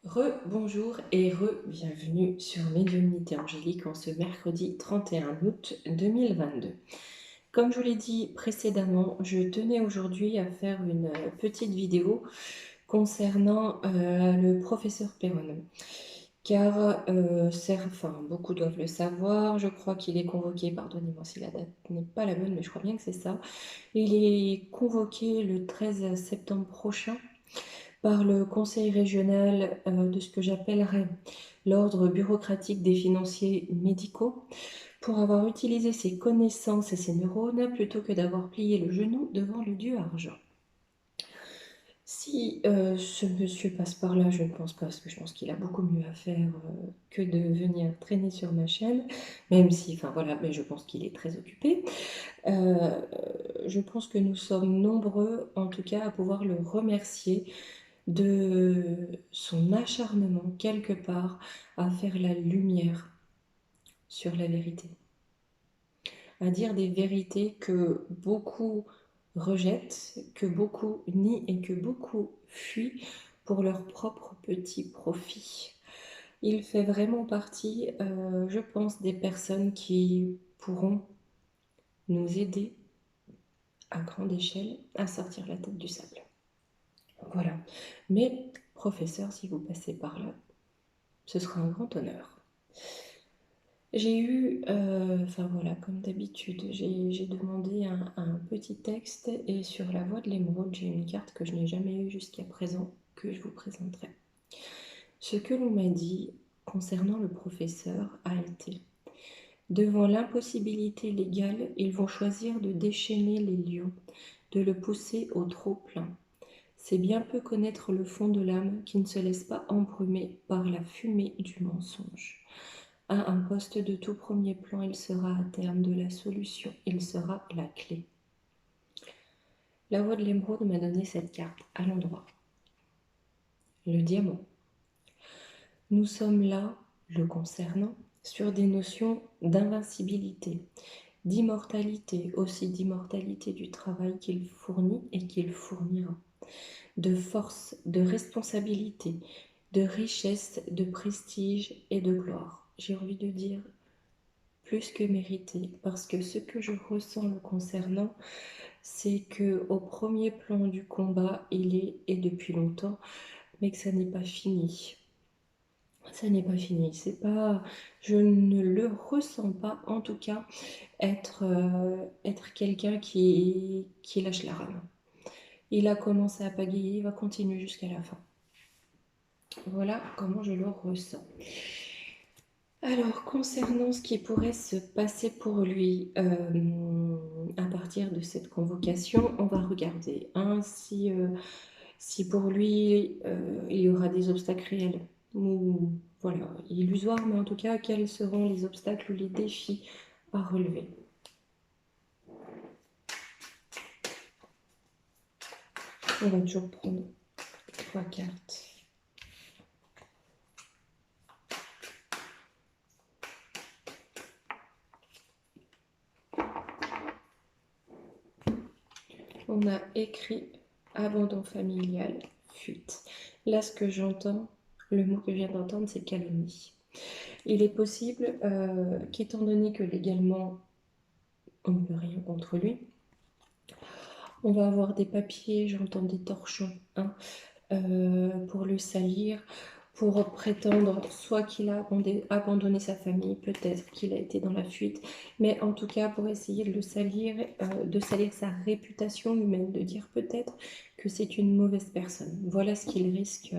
Bonjour et bienvenue sur Médiumnité Angélique en ce mercredi 31 août 2022. Comme je vous l'ai dit précédemment, je tenais aujourd'hui à faire une petite vidéo concernant le professeur Perron. Car beaucoup doivent le savoir, je crois qu'il est convoqué, pardonnez-moi si la date n'est pas la bonne, mais je crois bien que c'est ça. Il est convoqué le 13 septembre prochain par le conseil régional de ce que j'appellerais l'ordre bureaucratique des financiers médicaux pour avoir utilisé ses connaissances et ses neurones plutôt que d'avoir plié le genou devant le dieu argent. Si ce monsieur passe par là, je ne pense pas, parce que je pense qu'il a beaucoup mieux à faire que de venir traîner sur ma chaîne, même si, enfin voilà, mais je pense qu'il est très occupé. Je pense que nous sommes nombreux, en tout cas, à pouvoir le remercier de son acharnement quelque part à faire la lumière sur la vérité, à dire des vérités que beaucoup rejettent, que beaucoup nient et que beaucoup fuient pour leur propre petit profit. Il fait vraiment partie, je pense, des personnes qui pourront nous aider à grande échelle à sortir la tête du sable. Voilà. Mais, professeur, si vous passez par là, ce sera un grand honneur. J'ai eu, enfin voilà, comme d'habitude, j'ai demandé un petit texte et sur la voie de l'émeraude, j'ai une carte que je n'ai jamais eue jusqu'à présent, que je vous présenterai. Ce que l'on m'a dit concernant le professeur a été: devant l'impossibilité légale, ils vont choisir de déchaîner les lions, de le pousser au trop-plein. C'est bien peu connaître le fond de l'âme qui ne se laisse pas embrumer par la fumée du mensonge. À un poste de tout premier plan, il sera à terme de la solution, il sera la clé. La voix de l'émeraude m'a donné cette carte à l'endroit. Le diamant. Nous sommes là, le concernant, sur des notions d'invincibilité, d'immortalité, aussi d'immortalité du travail qu'il fournit et qu'il fournira, de force, de responsabilité, de richesse, de prestige et de gloire. J'ai envie de dire plus que mérité, parce que ce que je ressens le concernant, c'est que au premier plan du combat, il est, et depuis longtemps, mais que ça n'est pas fini. Ça n'est pas fini, c'est pas, je ne le ressens pas, en tout cas, être quelqu'un qui lâche la rame. Il a commencé à pagayer, il va continuer jusqu'à la fin. Voilà comment je le ressens. Alors, concernant ce qui pourrait se passer pour lui à partir de cette convocation, on va regarder si pour lui il y aura des obstacles réels ou voilà, illusoires, mais en tout cas, quels seront les obstacles ou les défis à relever. On va toujours prendre 3 cartes. On a écrit abandon familial, fuite. Là, ce que j'entends, le mot que je viens d'entendre, c'est calomnie. Il est possible qu'étant donné que légalement, on ne peut rien contre lui, on va avoir des papiers, j'entends des torchons, hein, pour le salir, pour prétendre soit qu'il a abandonné sa famille, peut-être qu'il a été dans la fuite, mais en tout cas pour essayer de le salir, de salir sa réputation humaine, de dire peut-être que c'est une mauvaise personne. Voilà ce qu'il risque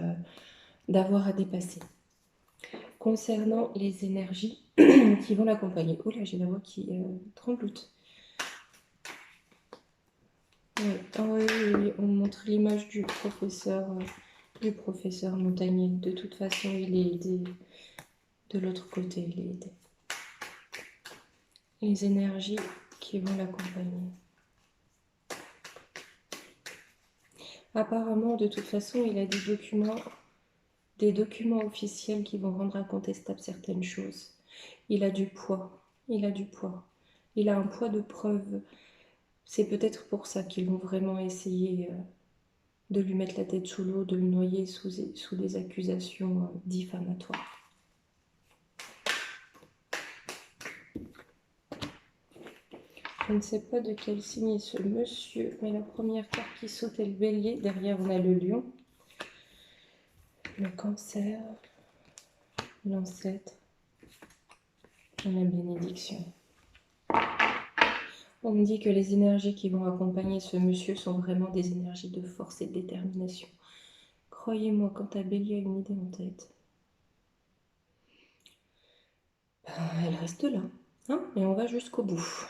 d'avoir à dépasser. Concernant les énergies qui vont l'accompagner. Oh là, j'ai la voix qui tremblote. Ouais. Ah oui, oui, oui, on montre l'image du professeur Montagnier. De toute façon, il est aidé. De l'autre côté, il est aidé. Les énergies qui vont l'accompagner. Apparemment, de toute façon, il a des documents officiels qui vont rendre incontestables certaines choses. Il a du poids. Il a du poids. Il a un poids de preuve. C'est peut-être pour ça qu'ils vont vraiment essayer de lui mettre la tête sous l'eau, de le noyer sous des accusations diffamatoires. Je ne sais pas de quel signe est ce monsieur, mais la première carte qui saute est le bélier. Derrière, on a le lion, le cancer, l'ancêtre, et la bénédiction. On me dit que les énergies qui vont accompagner ce monsieur sont vraiment des énergies de force et de détermination. Croyez-moi, quand ta bélier a une idée en tête, elle reste là, hein, et on va jusqu'au bout.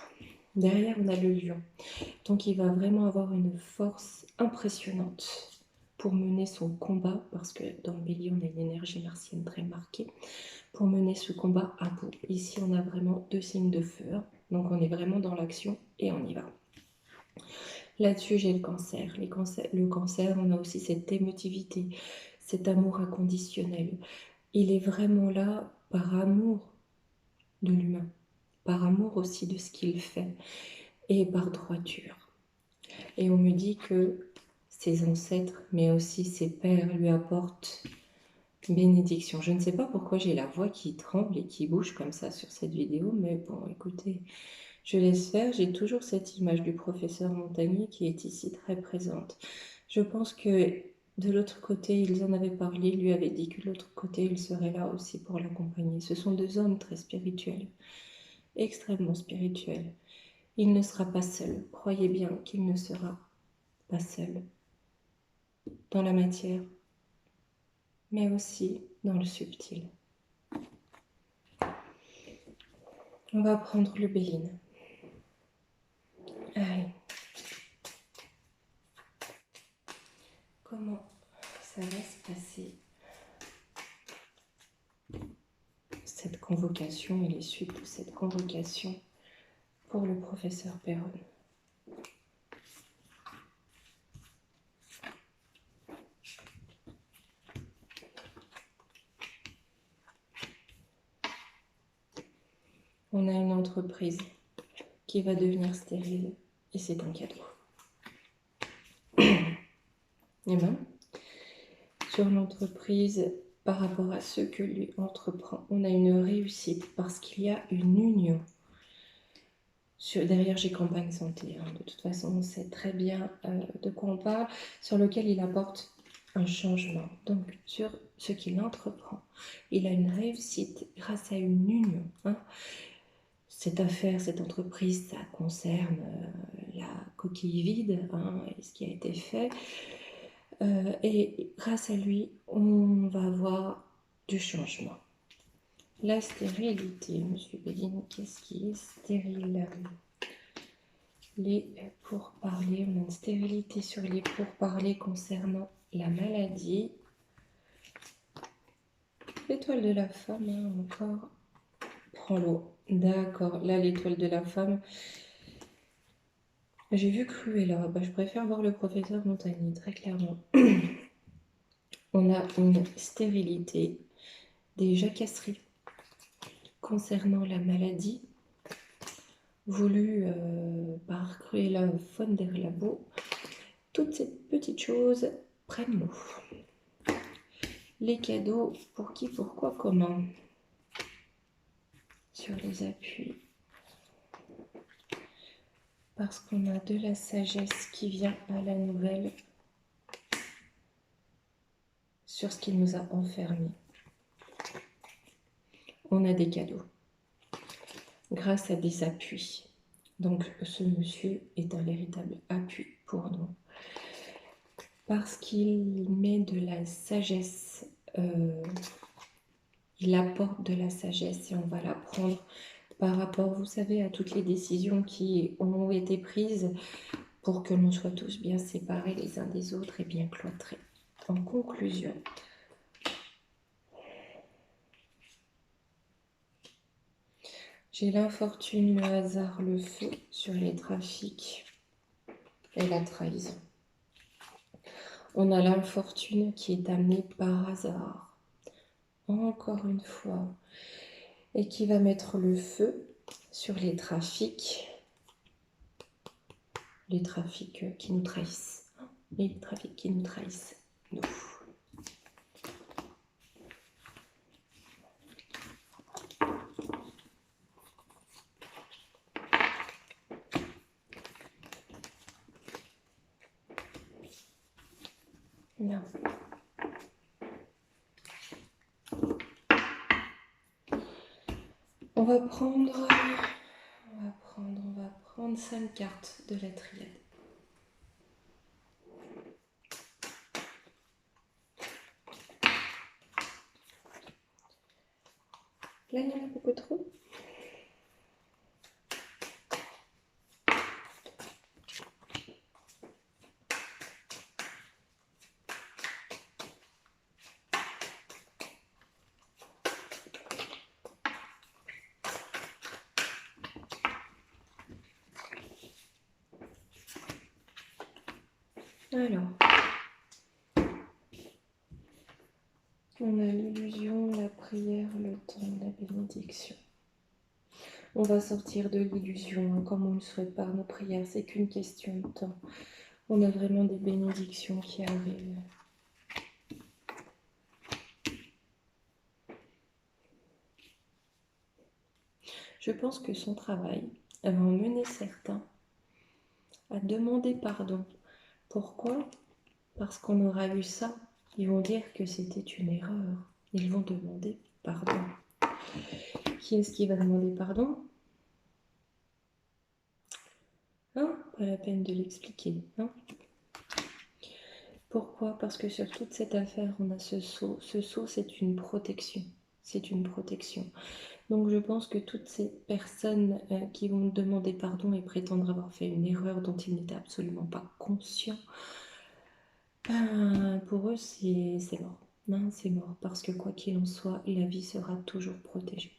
Derrière, on a le lion. Donc, il va vraiment avoir une force impressionnante pour mener son combat, parce que dans le bélier, on a une énergie martienne très marquée, pour mener ce combat à bout. Ici, on a vraiment 2 signes de feu, hein. Donc on est vraiment dans l'action et on y va. Là-dessus, j'ai le cancer. Le cancer, on a aussi cette émotivité, cet amour inconditionnel. Il est vraiment là par amour de l'humain, par amour aussi de ce qu'il fait, et par droiture. Et on me dit que ses ancêtres, mais aussi ses pères, lui apportent bénédiction. Je ne sais pas pourquoi j'ai la voix qui tremble et qui bouge comme ça sur cette vidéo, mais bon, écoutez, je laisse faire. J'ai toujours cette image du professeur Montagnier qui est ici très présente. Je pense que de l'autre côté, ils en avaient parlé, il lui avait dit que de l'autre côté, il serait là aussi pour l'accompagner. Ce sont 2 hommes très spirituels, extrêmement spirituels. Il ne sera pas seul. Croyez bien qu'il ne sera pas seul dans la matière, mais aussi dans le subtil. On va prendre le Béline. Allez. Comment ça va se passer, cette convocation et les suites de cette convocation pour le professeur Perron? On a une entreprise qui va devenir stérile et c'est un cadeau. Et bien, sur l'entreprise, par rapport à ce que lui entreprend, on a une réussite parce qu'il y a une union. Derrière, j'ai campagne santé. Hein. De toute façon, on sait très bien de quoi on parle, sur lequel il apporte un changement. Donc, sur ce qu'il entreprend, il a une réussite grâce à une union. Hein. Cette affaire, cette entreprise, ça concerne la coquille vide, hein, et ce qui a été fait. Et grâce à lui, on va avoir du changement. La stérilité, Monsieur Béline, qu'est-ce qui est stérile? Les pourparlers, on a une stérilité sur les pourparlers concernant la maladie. L'étoile de la femme, hein, encore. Prends l'eau. D'accord, là l'étoile de la femme. J'ai vu Cruella, bah, je préfère voir le professeur Montagnier, très clairement. On a une stérilité, des jacasseries concernant la maladie, voulue par Cruella von der Labo. Toutes ces petites choses prennent l'eau. Les cadeaux, pour qui, pourquoi, comment? Sur les appuis. Parce qu'on a de la sagesse qui vient à la nouvelle sur ce qui nous a enfermés. On a des cadeaux grâce à des appuis. Donc ce monsieur est un véritable appui pour nous. Parce qu'il met de la sagesse, il apporte de la sagesse et on va la prendre par rapport, vous savez, à toutes les décisions qui ont été prises pour que l'on soit tous bien séparés les uns des autres et bien cloîtrés. En conclusion, j'ai l'infortune, le hasard, le feu sur les trafics et la trahison. On a l'infortune qui est amenée par hasard, encore une fois, et qui va mettre le feu sur les trafics qui nous trahissent. et les trafics qui nous trahissent, nous. Là. On va prendre 5 cartes de la triade. Là, il y en a beaucoup trop. Alors, on a l'illusion, la prière, le temps, la bénédiction. On va sortir de l'illusion, hein, comme on le souhaite par nos prières, c'est qu'une question de temps. On a vraiment des bénédictions qui arrivent. Je pense que son travail va emmener certains à demander pardon. Pourquoi? Parce qu'on aura eu ça. Ils vont dire que c'était une erreur. Ils vont demander pardon. Qui est-ce qui va demander pardon? Hein? Pas la peine de l'expliquer. Hein? Pourquoi? Parce que sur toute cette affaire, on a ce sceau. Ce sceau, c'est une protection. C'est une protection. Donc je pense que toutes ces personnes qui vont demander pardon et prétendre avoir fait une erreur dont ils n'étaient absolument pas conscients, pour eux, c'est mort. Non, c'est mort. Parce que quoi qu'il en soit, la vie sera toujours protégée.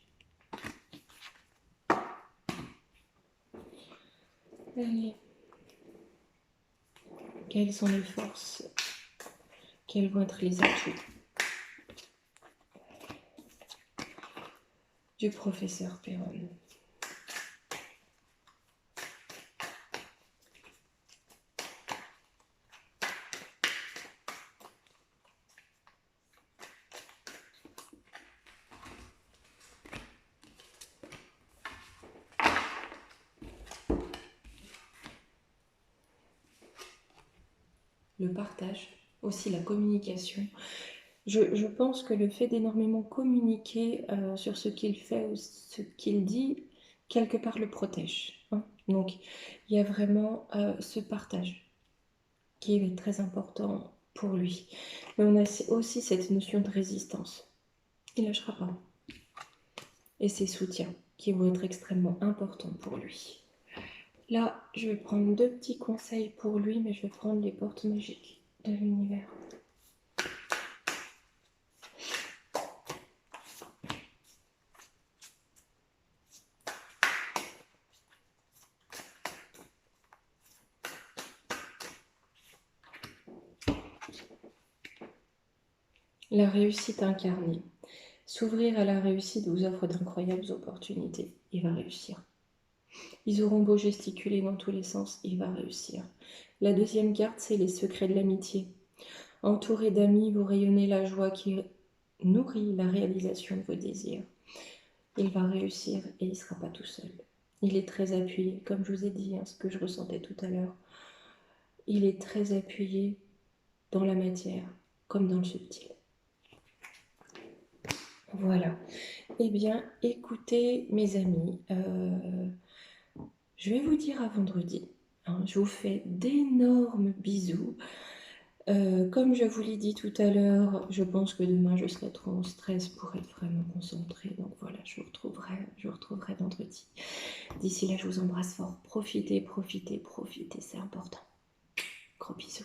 Allez. Quelles sont les forces? Quels vont être les atouts du professeur Perron? Le partage, aussi la communication. Je pense que le fait d'énormément communiquer sur ce qu'il fait ou ce qu'il dit, quelque part le protège. Hein. Donc, il y a vraiment ce partage qui est très important pour lui. Mais on a aussi cette notion de résistance. Il ne lâchera pas. Et ses soutiens qui vont être extrêmement importants pour lui. Là, je vais prendre 2 petits conseils pour lui, mais je vais prendre les portes magiques de l'univers. La réussite incarnée. S'ouvrir à la réussite vous offre d'incroyables opportunités. Il va réussir. Ils auront beau gesticuler dans tous les sens, il va réussir. La deuxième carte, c'est les secrets de l'amitié. Entouré d'amis, vous rayonnez la joie qui nourrit la réalisation de vos désirs. Il va réussir et il ne sera pas tout seul. Il est très appuyé, comme je vous ai dit, ce que je ressentais tout à l'heure. Il est très appuyé dans la matière, comme dans le subtil. Voilà. Eh bien, écoutez, mes amis, je vais vous dire à vendredi. Hein, je vous fais d'énormes bisous. Comme je vous l'ai dit tout à l'heure, je pense que demain je serai trop en stress pour être vraiment concentrée. Donc voilà, je vous retrouverai vendredi. D'ici là, je vous embrasse fort. Profitez, profitez, profitez, c'est important. Gros bisous.